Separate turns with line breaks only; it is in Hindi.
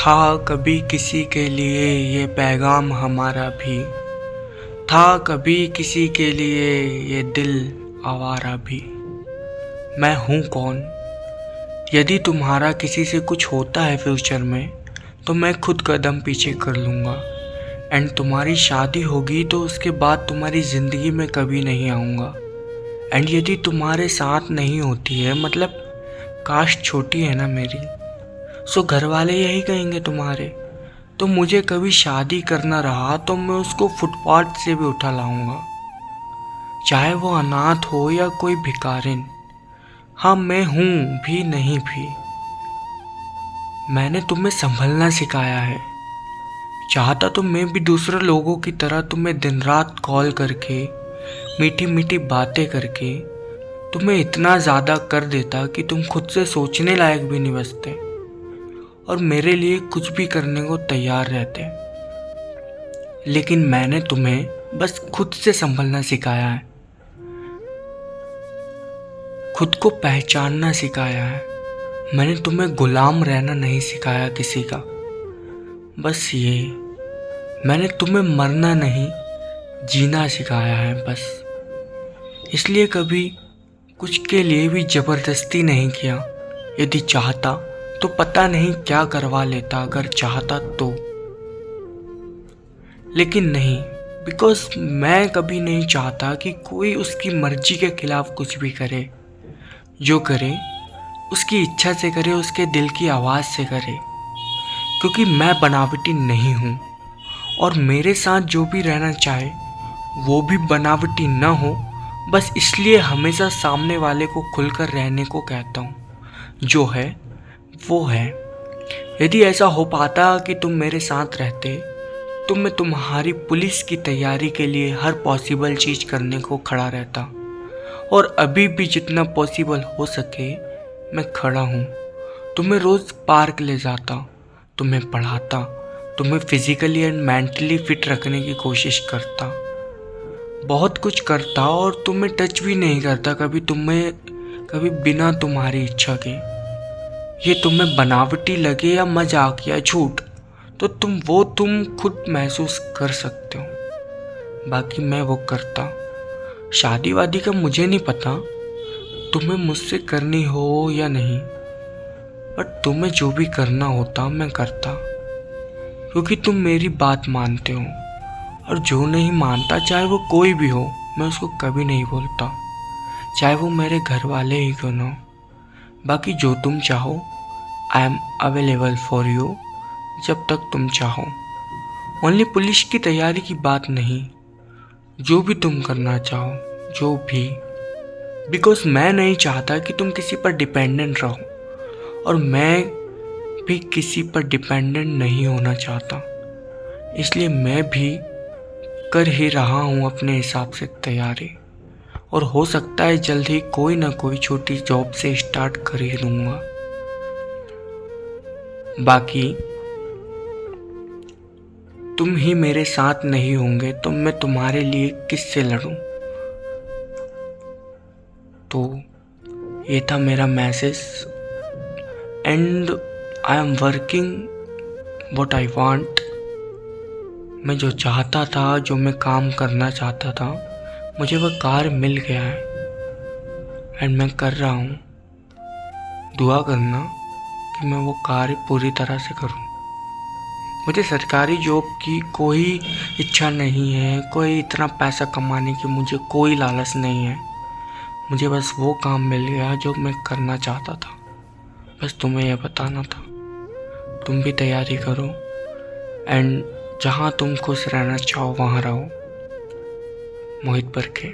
था कभी किसी के लिए ये पैगाम हमारा भी, था कभी किसी के लिए ये दिल आवारा भी। मैं हूँ कौन? यदि तुम्हारा किसी से कुछ होता है फ्यूचर में तो मैं खुद कदम पीछे कर लूँगा। एंड तुम्हारी शादी होगी तो उसके बाद तुम्हारी ज़िंदगी में कभी नहीं आऊँगा। एंड यदि तुम्हारे साथ नहीं होती है, मतलब कास्ट छोटी है ना मेरी, सो घर वाले यही कहेंगे तुम्हारे, तो मुझे कभी शादी करना रहा तो मैं उसको फुटपाथ से भी उठा लाऊंगा, चाहे वो अनाथ हो या कोई भिखारिन। हाँ, मैं हूँ भी नहीं भी। मैंने तुम्हें संभलना सिखाया है। चाहता तो मैं भी दूसरे लोगों की तरह तुम्हें दिन रात कॉल करके मीठी मीठी बातें करके तुम्हें इतना ज़्यादा कर देता कि तुम खुद से सोचने लायक भी नहीं बचते और मेरे लिए कुछ भी करने को तैयार रहते। लेकिन मैंने तुम्हें बस खुद से संभलना सिखाया है, खुद को पहचानना सिखाया है। मैंने तुम्हें गुलाम रहना नहीं सिखाया किसी का। बस ये, मैंने तुम्हें मरना नहीं जीना सिखाया है बस। इसलिए कभी कुछ के लिए भी ज़बरदस्ती नहीं किया। यदि चाहता तो पता नहीं क्या करवा लेता अगर चाहता तो। लेकिन नहीं, बिकॉज मैं कभी नहीं चाहता कि कोई उसकी मर्जी के खिलाफ कुछ भी करे। जो करे उसकी इच्छा से करे, उसके दिल की आवाज़ से करे। क्योंकि मैं बनावटी नहीं हूँ और मेरे साथ जो भी रहना चाहे वो भी बनावटी ना हो। बस इसलिए हमेशा सामने वाले को खुलकर रहने को कहता हूँ। जो है वो है। यदि ऐसा हो पाता कि तुम मेरे साथ रहते तो मैं तुम्हारी पुलिस की तैयारी के लिए हर पॉसिबल चीज़ करने को खड़ा रहता। और अभी भी जितना पॉसिबल हो सके मैं खड़ा हूँ। तुम्हें रोज़ पार्क ले जाता, तुम्हें पढ़ाता, तुम्हें फिजिकली एंड मेंटली फिट रखने की कोशिश करता, बहुत कुछ करता और तुम्हें टच भी नहीं करता कभी बिना तुम्हारी इच्छा के। ये तुम्हें बनावटी लगे या मजाक या झूठ तो तुम खुद महसूस कर सकते हो। बाकी मैं वो करता। शादी वादी का मुझे नहीं पता तुम्हें मुझसे करनी हो या नहीं, बट तुम्हें जो भी करना होता मैं करता, क्योंकि तुम मेरी बात मानते हो। और जो नहीं मानता, चाहे वो कोई भी हो, मैं उसको कभी नहीं बोलता, चाहे वो मेरे घर वाले ही क्यों ना हो। बाकी जो तुम चाहो, I am available for you जब तक तुम चाहो। ओनली पुलिस की तैयारी की बात नहीं, जो भी तुम करना चाहो, जो भी। बिकॉज मैं नहीं चाहता कि तुम किसी पर डिपेंडेंट रहो और मैं भी किसी पर डिपेंडेंट नहीं होना चाहता। इसलिए मैं भी कर ही रहा हूँ अपने हिसाब से तैयारी, और हो सकता है जल्द ही कोई ना कोई छोटी जॉब से स्टार्ट कर ही दूंगा। बाकी तुम ही मेरे साथ नहीं होंगे तो मैं तुम्हारे लिए किससे लड़ूं। तो ये था मेरा message, and I am working what I want. मैं जो चाहता था, जो मैं काम करना चाहता था, मुझे वह कार्य मिल गया है एंड मैं कर रहा हूँ। दुआ करना कि मैं वो कार्य पूरी तरह से करूँ। मुझे सरकारी जॉब की कोई इच्छा नहीं है, कोई इतना पैसा कमाने की मुझे कोई लालच नहीं है। मुझे बस वो काम मिल गया जो मैं करना चाहता था। बस तुम्हें यह बताना था। तुम भी तैयारी करो एंड जहाँ तुम खुश रहना चाहो वहाँ रहो। मोहित बरखे।